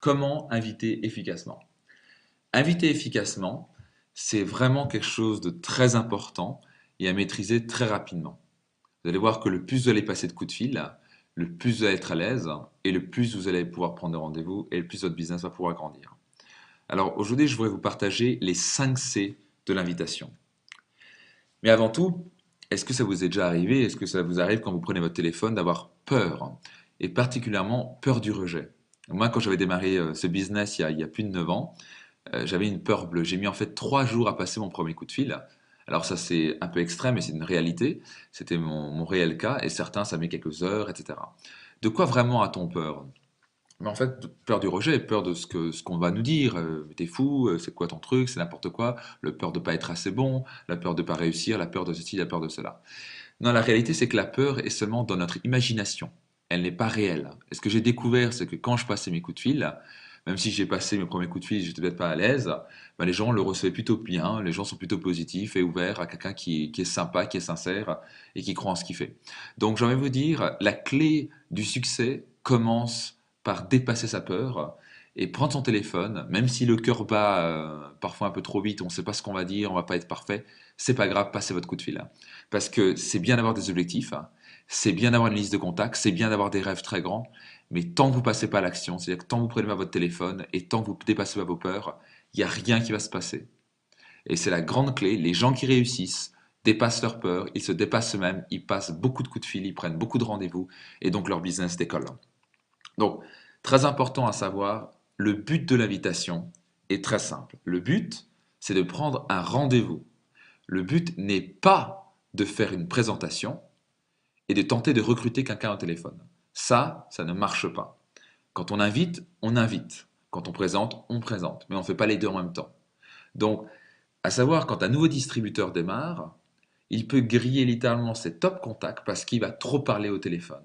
Comment inviter efficacement? Inviter efficacement, c'est vraiment quelque chose de très important et à maîtriser très rapidement. Vous allez voir que le plus vous allez passer de coups de fil, le plus vous allez être à l'aise et le plus vous allez pouvoir prendre de rendez-vous et le plus votre business va pouvoir grandir. Alors aujourd'hui, je voudrais vous partager les 5 C de l'invitation. Mais avant tout, est-ce que ça vous est déjà arrivé? Est-ce que ça vous arrive quand vous prenez votre téléphone d'avoir peur? Et particulièrement peur du rejet. Moi, quand j'avais démarré ce business il y a plus de 9 ans, j'avais une peur bleue. J'ai mis en fait 3 jours à passer mon premier coup de fil. Alors ça c'est un peu extrême, mais c'est une réalité. C'était mon réel cas, et certains ça met quelques heures, etc. De quoi vraiment a-t-on peur? Mais en fait, peur du rejet, peur de ce qu'on va nous dire. T'es fou, c'est quoi ton truc, c'est n'importe quoi. Le peur de pas être assez bon, la peur de pas réussir, la peur de ceci, la peur de cela. Non, la réalité c'est que la peur est seulement dans notre imagination. Elle n'est pas réelle. Et ce que j'ai découvert, c'est que quand je passais mes coups de fil, même si j'ai passé mes premiers coups de fil, j'étais peut-être pas à l'aise, ben les gens le recevaient plutôt bien, les gens sont plutôt positifs et ouverts à quelqu'un qui est sympa, qui est sincère et qui croit en ce qu'il fait. Donc j'ai envie de vous dire, la clé du succès commence par dépasser sa peur et prendre son téléphone, même si le cœur bat parfois un peu trop vite, on ne sait pas ce qu'on va dire, on va pas être parfait, c'est pas grave, passez votre coup de fil. Parce que c'est bien d'avoir des objectifs, c'est bien d'avoir une liste de contacts, c'est bien d'avoir des rêves très grands, mais tant que vous passez pas à l'action, c'est-à-dire que tant que vous prenez pas votre téléphone et tant que vous dépassez pas vos peurs, il n'y a rien qui va se passer. Et c'est la grande clé. Les gens qui réussissent dépassent leurs peurs, ils se dépassent eux-mêmes, ils passent beaucoup de coups de fil, ils prennent beaucoup de rendez-vous et donc leur business décolle. Donc, très important à savoir, le but de l'invitation est très simple. Le but, c'est de prendre un rendez-vous. Le but n'est pas de faire une présentation et de tenter de recruter quelqu'un au téléphone. Ça ne marche pas. Quand on invite, on invite. Quand on présente. Mais on ne fait pas les deux en même temps. Donc, à savoir, quand un nouveau distributeur démarre, il peut griller littéralement ses top contacts parce qu'il va trop parler au téléphone.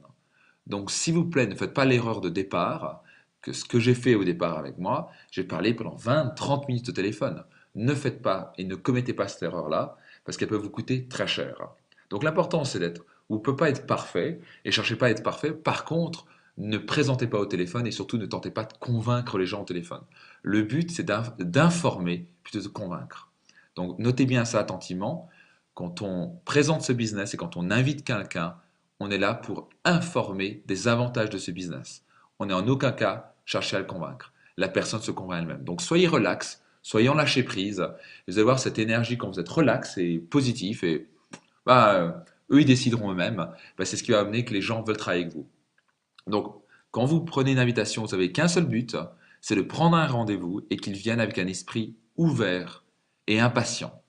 Donc, s'il vous plaît, ne faites pas l'erreur de départ, que ce que j'ai fait au départ avec moi, j'ai parlé pendant 20-30 minutes au téléphone. Ne faites pas et ne commettez pas cette erreur-là, parce qu'elle peut vous coûter très cher. Donc, l'important, c'est d'être, vous ne pouvez pas être parfait, et cherchez pas à être parfait. Par contre, ne présentez pas au téléphone, et surtout ne tentez pas de convaincre les gens au téléphone. Le but, c'est d'informer plutôt que de convaincre. Donc, notez bien ça attentivement. Quand on présente ce business et quand on invite quelqu'un, on est là pour informer des avantages de ce business. On n'est en aucun cas chercher à le convaincre. La personne se convainc elle-même. Donc soyez relax, soyez en lâcher prise. Vous allez voir cette énergie quand vous êtes relax et positif et bah, eux ils décideront eux-mêmes. Bah, c'est ce qui va amener que les gens veulent travailler avec vous. Donc quand vous prenez une invitation, vous n'avez qu'un seul but, c'est de prendre un rendez-vous et qu'ils viennent avec un esprit ouvert et impatient.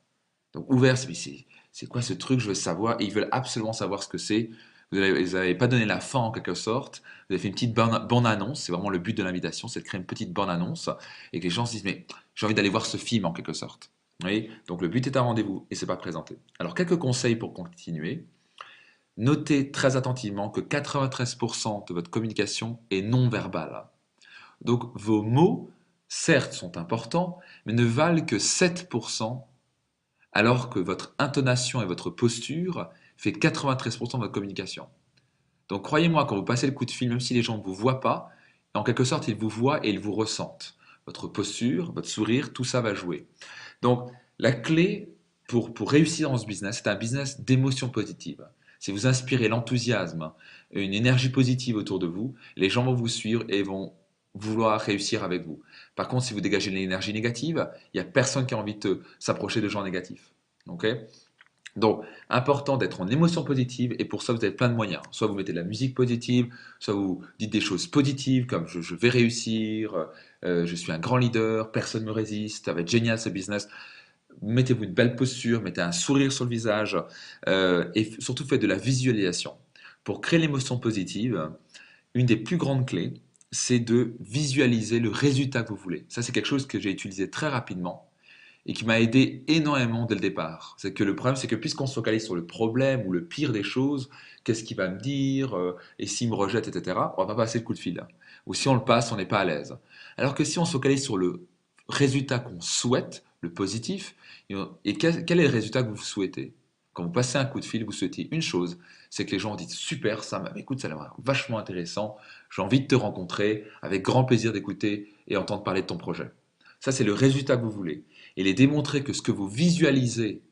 Donc ouvert, c'est quoi ce truc, je veux savoir. Et ils veulent absolument savoir ce que c'est. Vous n'avez pas donné la fin en quelque sorte. Vous avez fait une petite bande-annonce. C'est vraiment le but de l'invitation, c'est de créer une petite bande-annonce et que les gens se disent, mais j'ai envie d'aller voir ce film en quelque sorte. Vous voyez. Donc le but est un rendez-vous et c'est pas présenté. Alors quelques conseils pour continuer. Notez très attentivement que 93% de votre communication est non verbale. Donc vos mots, certes, sont importants, mais ne valent que 7% alors que votre intonation et votre posture fait 93% de votre communication. Donc croyez-moi, quand vous passez le coup de fil, même si les gens ne vous voient pas, en quelque sorte, ils vous voient et ils vous ressentent. Votre posture, votre sourire, tout ça va jouer. Donc la clé pour réussir dans ce business, c'est un business d'émotion positive. Si vous inspirez l'enthousiasme, une énergie positive autour de vous, les gens vont vous suivre et vont vouloir réussir avec vous. Par contre, si vous dégagez de l'énergie négative, il n'y a personne qui a envie de s'approcher de gens négatifs. Ok. Donc, important d'être en émotion positive et pour ça, vous avez plein de moyens. Soit vous mettez de la musique positive, soit vous dites des choses positives comme je vais réussir, je suis un grand leader, personne ne me résiste, ça va être génial ce business. Mettez-vous une belle posture, mettez un sourire sur le visage et surtout faites de la visualisation. Pour créer l'émotion positive, une des plus grandes clés, c'est de visualiser le résultat que vous voulez. Ça, c'est quelque chose que j'ai utilisé très rapidement et qui m'a aidé énormément dès le départ. C'est que le problème, c'est que puisqu'on se focalise sur le problème ou le pire des choses, qu'est-ce qu'il va me dire, et s'il me rejette, etc., on va pas passer le coup de fil. Ou si on le passe, on n'est pas à l'aise. Alors que si on se focalise sur le résultat qu'on souhaite, le positif, et quel est le résultat que vous souhaitez? Quand vous passez un coup de fil, vous souhaitez une chose, c'est que les gens disent super, ça, écoute, ça a l'air vachement intéressant, j'ai envie de te rencontrer, avec grand plaisir d'écouter et entendre parler de ton projet. Ça, c'est le résultat que vous voulez. Et les démontrer que ce que vous visualisez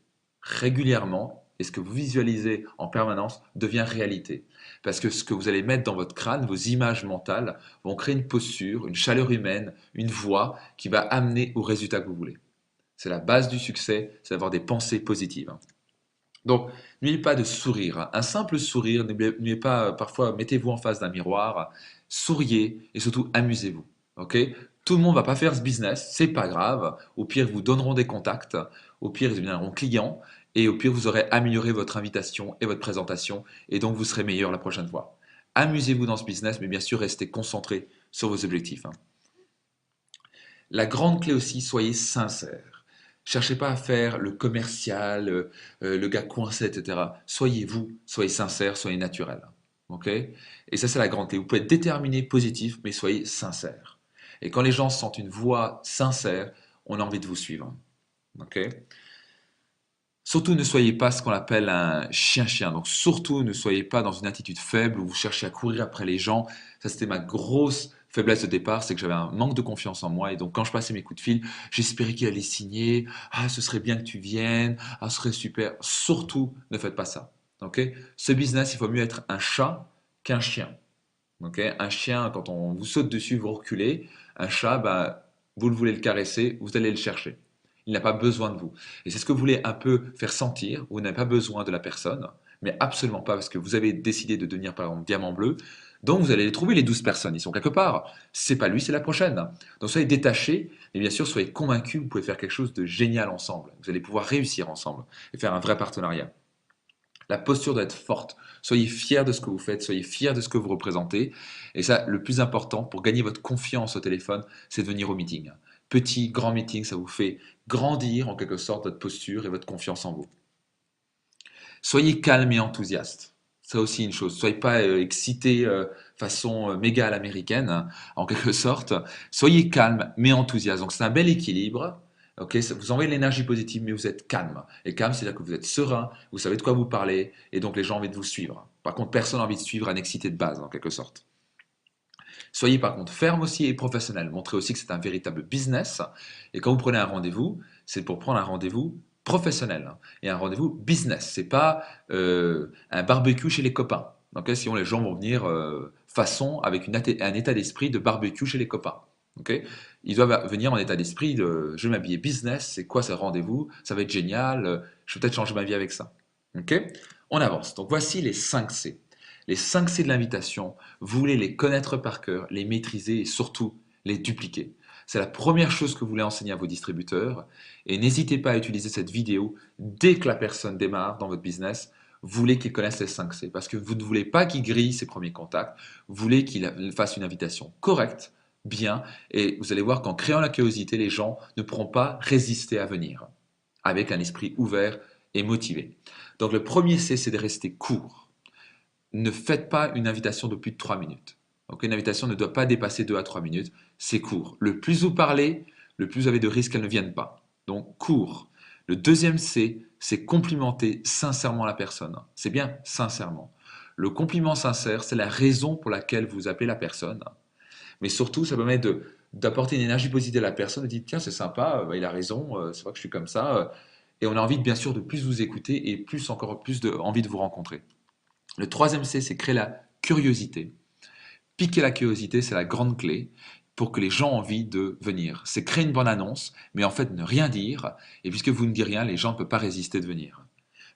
régulièrement et ce que vous visualisez en permanence devient réalité. Parce que ce que vous allez mettre dans votre crâne, vos images mentales, vont créer une posture, une chaleur humaine, une voix qui va amener au résultat que vous voulez. C'est la base du succès, c'est d'avoir des pensées positives. Donc, n'oubliez pas de sourire. Un simple sourire, n'oubliez pas, parfois, mettez-vous en face d'un miroir, souriez et surtout amusez-vous. Ok? Tout le monde ne va pas faire ce business, c'est pas grave. Au pire, ils vous donneront des contacts. Au pire, ils deviendront clients. Et au pire, vous aurez amélioré votre invitation et votre présentation. Et donc, vous serez meilleur la prochaine fois. Amusez-vous dans ce business, mais bien sûr, restez concentré sur vos objectifs. La grande clé aussi, soyez sincère. Cherchez pas à faire le commercial, le gars coincé, etc. Soyez vous, soyez sincère, soyez naturel. Ok? Et ça, c'est la grande clé. Vous pouvez être déterminé, positif, mais soyez sincère. Et quand les gens sentent une voix sincère, on a envie de vous suivre. Ok? Surtout ne soyez pas ce qu'on appelle un chien-chien. Donc surtout ne soyez pas dans une attitude faible où vous cherchez à courir après les gens. Ça, c'était ma grosse faiblesse de départ, c'est que j'avais un manque de confiance en moi. Et donc quand je passais mes coups de fil, j'espérais qu'il allait signer. Ah, ce serait bien que tu viennes. Ah, ce serait super. Surtout ne faites pas ça. Ok? Ce business, il faut mieux être un chat qu'un chien. Ok? Un chien, quand on vous saute dessus, vous reculez. Un chat, bah, vous le voulez le caresser, vous allez le chercher. Il n'a pas besoin de vous. Et c'est ce que vous voulez un peu faire sentir. Vous n'avez pas besoin de la personne, mais absolument pas parce que vous avez décidé de devenir par exemple diamant bleu. Donc vous allez les trouver les 12 personnes. Ils sont quelque part. Si c'est pas lui, c'est la prochaine. Donc soyez détachés, et bien sûr soyez convaincus que vous pouvez faire quelque chose de génial ensemble. Vous allez pouvoir réussir ensemble et faire un vrai partenariat. La posture doit être forte. Soyez fiers de ce que vous faites, soyez fiers de ce que vous représentez. Et ça, le plus important pour gagner votre confiance au téléphone, c'est de venir au meeting. Petit, grand meeting, ça vous fait grandir en quelque sorte votre posture et votre confiance en vous. Soyez calme et enthousiaste. Ça aussi une chose. Soyez pas excité façon méga à l'américaine, hein, en quelque sorte. Soyez calme mais enthousiaste. Donc c'est un bel équilibre. Ok, vous envoyez de l'énergie positive, mais vous êtes calme. Et calme, c'est-à-dire que vous êtes serein, vous savez de quoi vous parlez, et donc les gens ont envie de vous suivre. Par contre, personne n'a envie de suivre un excité de base, en quelque sorte. Soyez par contre ferme aussi et professionnel. Montrez aussi que c'est un véritable business. Et quand vous prenez un rendez-vous, c'est pour prendre un rendez-vous professionnel et un rendez-vous business. C'est pas un barbecue chez les copains. Donc, sinon, les gens vont venir façon avec un état d'esprit de barbecue chez les copains. Okay, ils doivent venir en état d'esprit de je vais m'habiller business, c'est quoi ce rendez-vous? Ça va être génial, je vais peut-être changer ma vie avec ça. Okay, on avance. Donc voici les 5 C. Les 5 C de l'invitation, vous voulez les connaître par cœur, les maîtriser et surtout les dupliquer. C'est la première chose que vous voulez enseigner à vos distributeurs et n'hésitez pas à utiliser cette vidéo dès que la personne démarre dans votre business. Vous voulez qu'il connaisse les 5 C parce que vous ne voulez pas qu'il grille ses premiers contacts, vous voulez qu'il fasse une invitation correcte, bien, et vous allez voir qu'en créant la curiosité, les gens ne pourront pas résister à venir avec un esprit ouvert et motivé. Donc le premier C, c'est de rester court. Ne faites pas une invitation de plus de 3 minutes. Donc une invitation ne doit pas dépasser 2 à 3 minutes. C'est court. Le plus vous parlez, le plus vous avez de risques qu'elle ne vienne pas. Donc court. Le deuxième C, c'est complimenter sincèrement la personne. C'est bien sincèrement. Le compliment sincère, c'est la raison pour laquelle vous appelez la personne. Mais surtout, ça permet d'apporter une énergie positive à la personne, de dire tiens, c'est sympa, il a raison, c'est vrai que je suis comme ça. Et on a envie, bien sûr, de plus vous écouter et encore plus envie de vous rencontrer. Le troisième C, c'est créer la curiosité. Piquer la curiosité, c'est la grande clé pour que les gens aient envie de venir. C'est créer une bonne annonce, mais en fait ne rien dire. Et puisque vous ne dites rien, les gens ne peuvent pas résister de venir.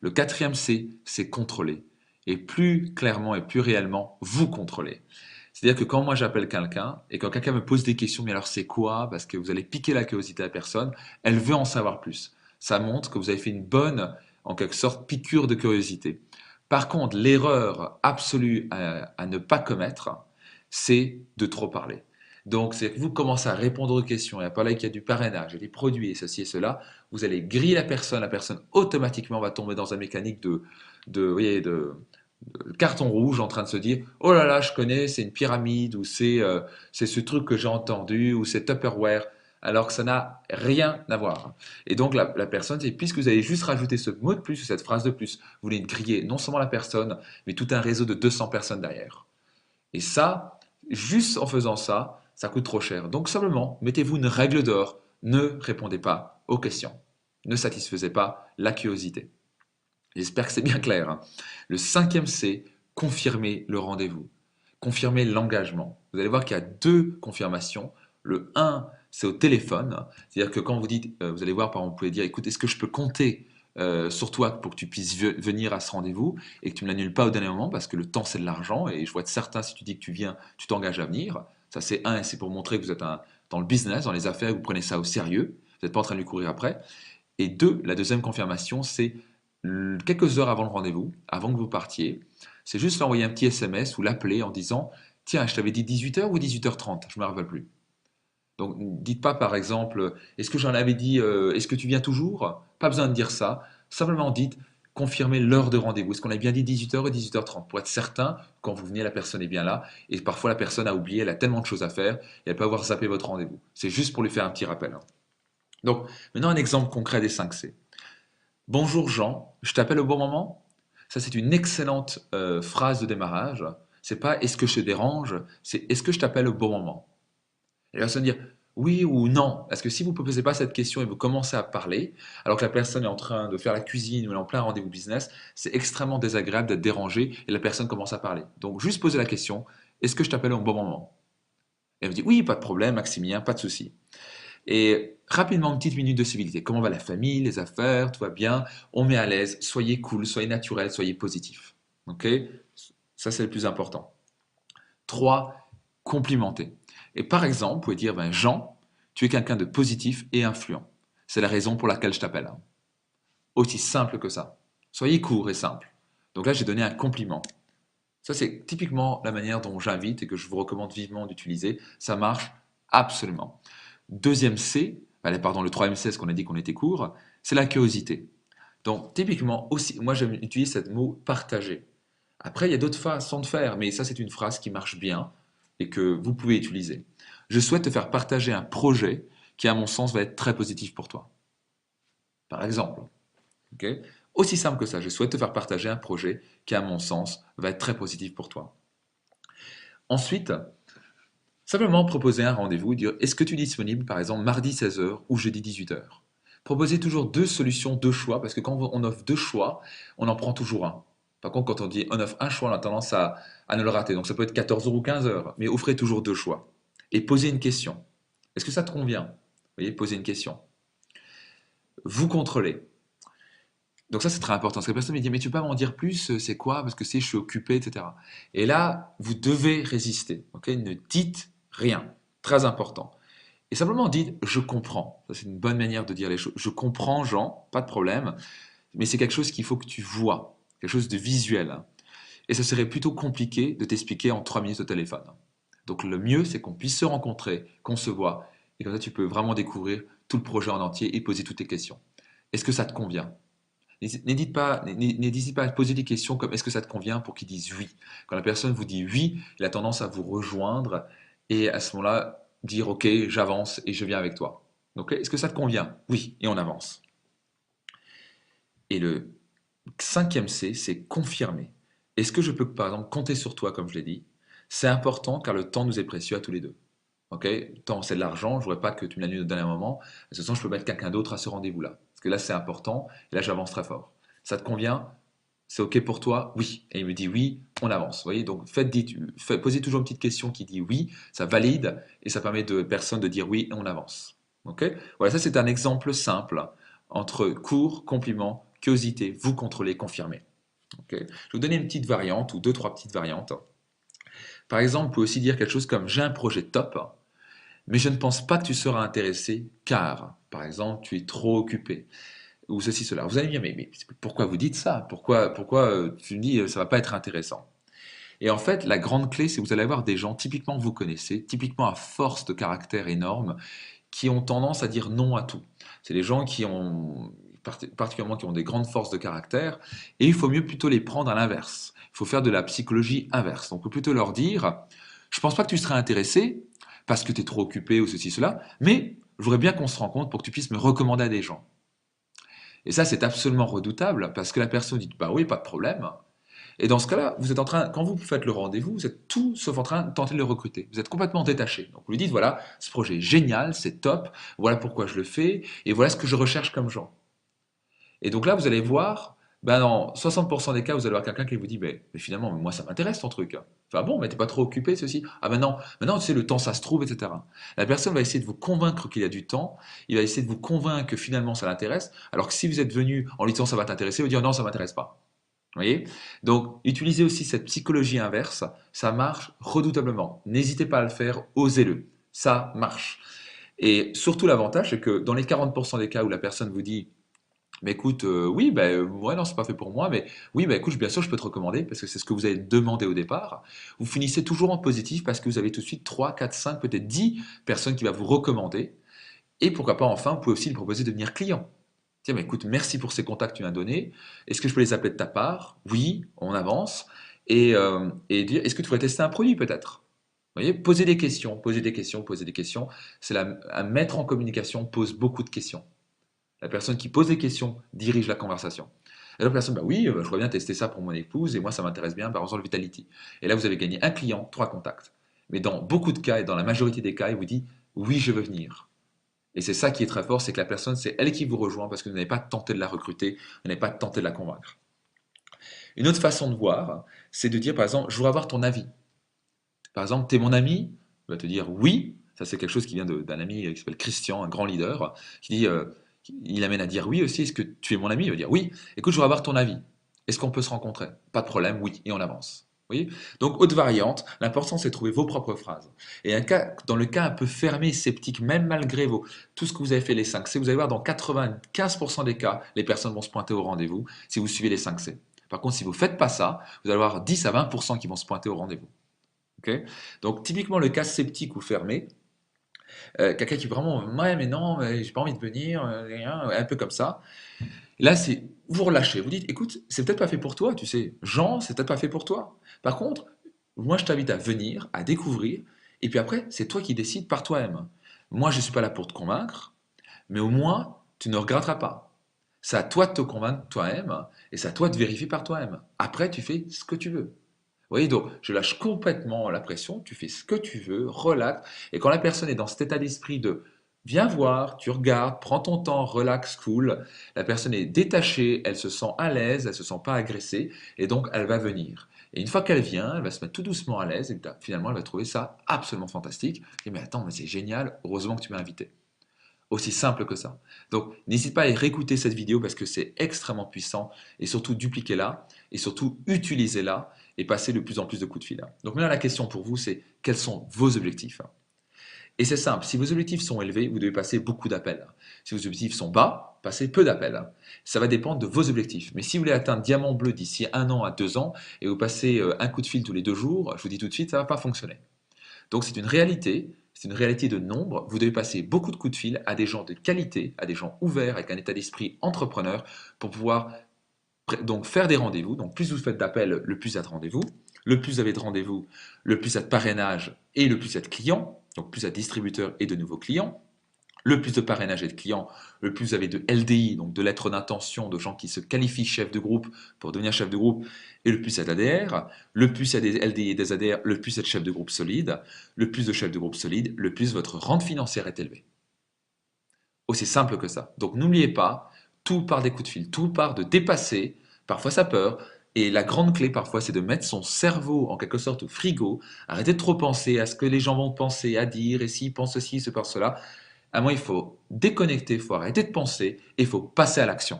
Le quatrième C, c'est contrôler. Et plus clairement et plus réellement, vous contrôlez. C'est-à-dire que quand moi j'appelle quelqu'un et quand quelqu'un me pose des questions, mais alors c'est quoi? Parce que vous allez piquer la curiosité à la personne, elle veut en savoir plus. Ça montre que vous avez fait une bonne, en quelque sorte, piqûre de curiosité. Par contre, l'erreur absolue à ne pas commettre, c'est de trop parler. Donc, c'est que vous commencez à répondre aux questions et à parler qu'il y a du parrainage, il y a des produits et ceci et cela, vous allez griller la personne automatiquement va tomber dans une mécanique vous voyez, de carton rouge en train de se dire oh là là, je connais, c'est une pyramide ou c'est ce truc que j'ai entendu ou c'est Tupperware, alors que ça n'a rien à voir. Et donc la personne, c'est puisque vous avez juste rajouté ce mot de plus, cette phrase de plus, vous voulez griller non seulement la personne, mais tout un réseau de 200 personnes derrière. Et ça, juste en faisant ça, ça coûte trop cher. Donc simplement, mettez-vous une règle d'or, ne répondez pas aux questions, ne satisfaisez pas la curiosité. J'espère que c'est bien clair, hein. Le cinquième C, confirmer le rendez-vous, confirmer l'engagement. Vous allez voir qu'il y a deux confirmations. Le 1, c'est au téléphone, c'est-à-dire que quand vous dites, vous allez voir, par exemple, vous pouvez dire, écoute, est-ce que je peux compter sur toi pour que tu puisses venir à ce rendez-vous et que tu ne me l'annules pas au dernier moment parce que le temps c'est de l'argent et je vois être certain si tu dis que tu viens, tu t'engages à venir. Ça c'est un et c'est pour montrer que vous êtes dans le business, dans les affaires, vous prenez ça au sérieux, vous n'êtes pas en train de lui courir après. Et deux, la deuxième confirmation, c'est quelques heures avant le rendez-vous, avant que vous partiez, c'est juste l'envoyer un petit SMS ou l'appeler en disant tiens, je t'avais dit 18h ou 18h30, je ne me rappelle plus. Donc, dites pas par exemple est-ce que j'en avais dit, est-ce que tu viens toujours? Pas besoin de dire ça. Simplement dites confirmez l'heure de rendez-vous. Est-ce qu'on a bien dit 18h ou 18h30 pour être certain quand vous venez, la personne est bien là. Et parfois, la personne a oublié, elle a tellement de choses à faire et elle peut avoir zappé votre rendez-vous. C'est juste pour lui faire un petit rappel, hein. Donc, maintenant, un exemple concret des 5 C. Bonjour Jean, je t'appelle au bon moment? Ça, c'est une excellente phrase de démarrage. C'est pas est-ce que je te dérange, c'est est-ce que je t'appelle au bon moment? Et la personne va se dire oui ou non. Parce que si vous ne posez pas cette question et vous commencez à parler, alors que la personne est en train de faire la cuisine ou elle est en plein rendez-vous business, c'est extrêmement désagréable d'être dérangé et la personne commence à parler. Donc, juste poser la question est-ce que je t'appelle au bon moment? Et elle me dit oui, pas de problème, Maximilien, pas de souci. Et rapidement, une petite minute de civilité. Comment va la famille, les affaires, tout va bien? On met à l'aise, soyez cool, soyez naturel, soyez positif. Ok? Ça, c'est le plus important. 3, complimenter. Et par exemple, vous pouvez dire, ben, Jean, tu es quelqu'un de positif et influent. C'est la raison pour laquelle je t'appelle. Aussi simple que ça. Soyez court et simple. Donc là, j'ai donné un compliment. Ça, c'est typiquement la manière dont j'invite et que je vous recommande vivement d'utiliser. Ça marche absolument. Deuxième C, pardon, le troisième C, ce qu'on a dit qu'on était court, c'est la curiosité. Donc, typiquement, aussi, moi j'aime utiliser ce mot partager. Après, il y a d'autres façons de faire, mais ça, c'est une phrase qui marche bien et que vous pouvez utiliser. Je souhaite te faire partager un projet qui, à mon sens, va être très positif pour toi. Par exemple. Ok. Aussi simple que ça, je souhaite te faire partager un projet qui, à mon sens, va être très positif pour toi. Ensuite, simplement proposer un rendez-vous, dire est-ce que tu es disponible par exemple mardi 16h ou jeudi 18h? Proposez toujours deux solutions, deux choix, parce que quand on offre deux choix, on en prend toujours un. Par contre, quand on dit on offre un choix, on a tendance à ne le rater. Donc ça peut être 14h ou 15h, mais offrez toujours deux choix. Et posez une question. Est-ce que ça te convient? Vous voyez, posez une question. Vous contrôlez. Donc ça, c'est très important. Parce que la personne me dit, mais tu peux pas m'en dire plus, c'est quoi? Parce que je suis occupé, etc. Et là, vous devez résister. Ok, ne dites rien. Très important. Et simplement dites, je comprends. Ça, c'est une bonne manière de dire les choses. Je comprends, Jean, pas de problème. Mais c'est quelque chose qu'il faut que tu vois. Quelque chose de visuel, hein. Et ça serait plutôt compliqué de t'expliquer en 3 minutes au téléphone. Donc le mieux, c'est qu'on puisse se rencontrer, qu'on se voit. Et comme ça, tu peux vraiment découvrir tout le projet en entier et poser toutes tes questions. Est-ce que ça te convient? N'hésite pas à poser des questions comme est-ce que ça te convient pour qu'ils disent oui. Quand la personne vous dit oui, il a tendance à vous rejoindre et à ce moment-là, dire ok, j'avance et je viens avec toi. Donc, est-ce que ça te convient? Oui, et on avance. Et le cinquième C, c'est confirmer. Est-ce que je peux, par exemple, compter sur toi, comme je l'ai dit? C'est important car le temps nous est précieux à tous les deux. Ok, le temps, c'est de l'argent. Je ne voudrais pas que tu me l'annules au dernier moment. De toute façon, je peux mettre quelqu'un d'autre à ce rendez-vous-là. Parce que là, c'est important. Et là, j'avance très fort. Ça te convient? C'est OK pour toi? Oui. Et il me dit oui, on avance. Vous voyez, donc posez toujours une petite question qui dit oui, ça valide et ça permet de personne de dire oui et on avance. OK? Voilà, ça c'est un exemple simple entre cours, compliment, curiosité, vous contrôlez, confirmez. OK? Je vais vous donner une petite variante ou deux, trois petites variantes. Par exemple, vous pouvez aussi dire quelque chose comme j'ai un projet top, mais je ne pense pas que tu seras intéressé car, par exemple, tu es trop occupé ou ceci, cela. Vous allez me dire, mais pourquoi vous dites ça? Pourquoi tu me dis ça va pas être intéressant? Et en fait, la grande clé, c'est que vous allez avoir des gens typiquement que vous connaissez, typiquement à force de caractère énorme, qui ont tendance à dire non à tout. C'est des gens qui ont, particulièrement qui ont des grandes forces de caractère, et il faut mieux plutôt les prendre à l'inverse. Il faut faire de la psychologie inverse. Donc, on peut plutôt leur dire, je pense pas que tu serais intéressé, parce que tu es trop occupé ou ceci, cela, mais je voudrais bien qu'on se rencontre pour que tu puisses me recommander à des gens. Et ça, c'est absolument redoutable parce que la personne dit bah oui, pas de problème. Et dans ce cas-là, vous êtes en train, quand vous faites le rendez-vous, vous êtes tout sauf en train de tenter de le recruter. Vous êtes complètement détaché. Donc vous lui dites, voilà, ce projet est génial, c'est top, voilà pourquoi je le fais, et voilà ce que je recherche comme gens. Et donc là, vous allez voir, ben dans 60% des cas, vous allez avoir quelqu'un qui vous dit, mais finalement, moi, ça m'intéresse ton truc. Enfin bon, mais t'es pas trop occupé, ceci. Ah ben non, maintenant, tu sais, le temps, ça se trouve, etc. La personne va essayer de vous convaincre qu'il y a du temps, il va essayer de vous convaincre que finalement, ça l'intéresse, alors que si vous êtes venu en lui disant, ça va t'intéresser, il va dire, non, ça m'intéresse pas. Vous voyez? Donc, utilisez aussi cette psychologie inverse, ça marche redoutablement. N'hésitez pas à le faire, osez-le. Ça marche. Et surtout, l'avantage, c'est que dans les 40% des cas où la personne vous dit, mais écoute, oui, ouais, non, c'est pas fait pour moi, mais oui, écoute, bien sûr, je peux te recommander parce que c'est ce que vous avez demandé au départ. Vous finissez toujours en positif parce que vous avez tout de suite 3, 4, 5, peut-être 10 personnes qui vont vous recommander. Et pourquoi pas, enfin, vous pouvez aussi lui proposer de devenir client. Tiens, mais écoute, merci pour ces contacts que tu m'as donnés. Est-ce que je peux les appeler de ta part? Oui, on avance. Et dire, est-ce que tu pourrais tester un produit peut-être? Vous voyez, poser des questions, poser des questions, poser des questions. Un maître en communication pose beaucoup de questions. La personne qui pose des questions dirige la conversation. Et la personne, bah oui, je voudrais bien tester ça pour mon épouse et moi ça m'intéresse bien, par exemple le Vitality. Et là vous avez gagné un client, 3 contacts. Mais dans beaucoup de cas et dans la majorité des cas, il vous dit oui, je veux venir. Et c'est ça qui est très fort, c'est que la personne, c'est elle qui vous rejoint parce que vous n'avez pas tenté de la recruter, vous n'avez pas tenté de la convaincre. Une autre façon de voir, c'est de dire par exemple, je voudrais avoir ton avis. Par exemple, tu es mon ami, il va te dire oui. Ça, c'est quelque chose qui vient d'un ami qui s'appelle Christian, un grand leader, qui dit, il amène à dire oui aussi. Est-ce que tu es mon ami? Il va dire oui. Écoute, je voudrais avoir ton avis. Est-ce qu'on peut se rencontrer? Pas de problème, oui. Et on avance. Vous voyez. Donc, haute variante, l'important c'est de trouver vos propres phrases. Et dans le cas un peu fermé, sceptique, même malgré tout ce que vous avez fait les 5 C, vous allez voir dans 95% des cas, les personnes vont se pointer au rendez-vous si vous suivez les 5 C. Par contre, si vous ne faites pas ça, vous allez avoir 10 à 20% qui vont se pointer au rendez-vous. Okay. Donc typiquement le cas sceptique ou fermé, quelqu'un qui vraiment ouais mais non, j'ai pas envie de venir, un peu comme ça. Là c'est vous relâchez, vous dites écoute c'est peut-être pas fait pour toi, tu sais, Jean c'est peut-être pas fait pour toi. Par contre moi je t'invite à venir, à découvrir, et puis après c'est toi qui décides par toi-même. Moi je suis pas là pour te convaincre, mais au moins tu ne regretteras pas. C'est à toi de te convaincre toi-même et c'est à toi de vérifier par toi-même. Après tu fais ce que tu veux. Vous voyez, donc je lâche complètement la pression, tu fais ce que tu veux, relax. Et quand la personne est dans cet état d'esprit de viens voir, tu regardes, prends ton temps, relax, cool, la personne est détachée, elle se sent à l'aise, elle se sent pas agressée, et donc elle va venir. Et une fois qu'elle vient, elle va se mettre tout doucement à l'aise, et finalement elle va trouver ça absolument fantastique. Et mais attends, mais c'est génial, heureusement que tu m'as invité. Aussi simple que ça. Donc, n'hésite pas à réécouter cette vidéo parce que c'est extrêmement puissant et surtout dupliquez-la et surtout utilisez-la et passez de plus en plus de coups de fil. Donc maintenant, la question pour vous, c'est quels sont vos objectifs? Et c'est simple, si vos objectifs sont élevés, vous devez passer beaucoup d'appels. Si vos objectifs sont bas, passez peu d'appels. Ça va dépendre de vos objectifs. Mais si vous voulez atteindre diamant bleu d'ici 1 an à 2 ans et vous passez un coup de fil tous les 2 jours, je vous dis tout de suite, ça ne va pas fonctionner. Donc c'est une réalité de nombre. Vous devez passer beaucoup de coups de fil à des gens de qualité, à des gens ouverts avec un état d'esprit entrepreneur pour pouvoir donc faire des rendez-vous. Donc plus vous faites d'appels, le plus il y a de rendez-vous. Le plus vous avez de rendez-vous, le plus il y a de parrainage et le plus il y a de clients. Donc plus il y a de distributeurs et de nouveaux clients. Le plus de parrainage et de clients, le plus vous avez de LDI, donc de lettres d'intention, de gens qui se qualifient chef de groupe pour devenir chef de groupe, et le plus il y a d'ADR. Le plus il y a des LDI et des ADR, le plus il y a de chefs de groupe solides. Le plus de chefs de groupe solides, le plus votre rente financière est élevée. Aussi simple que ça. Donc n'oubliez pas, tout part des coups de fil, tout part de dépasser parfois sa peur. Et la grande clé parfois, c'est de mettre son cerveau en quelque sorte au frigo, arrêter de trop penser à ce que les gens vont penser, à dire, et s'ils pensent ceci, ils se pensent cela. À moi, il faut déconnecter, il faut arrêter de penser et il faut passer à l'action.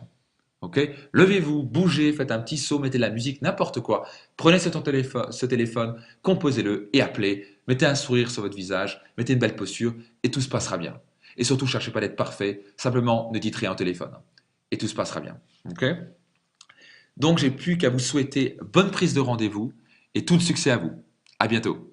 Ok. Levez-vous, bougez, faites un petit saut, mettez de la musique, n'importe quoi. Prenez ce téléphone, composez-le et appelez. Mettez un sourire sur votre visage, mettez une belle posture et tout se passera bien. Et surtout, cherchez pas d'être parfait, simplement ne dites rien au téléphone. Et tout se passera bien. Ok. Donc, j'ai plus qu'à vous souhaiter bonne prise de rendez-vous et tout le succès à vous. À bientôt.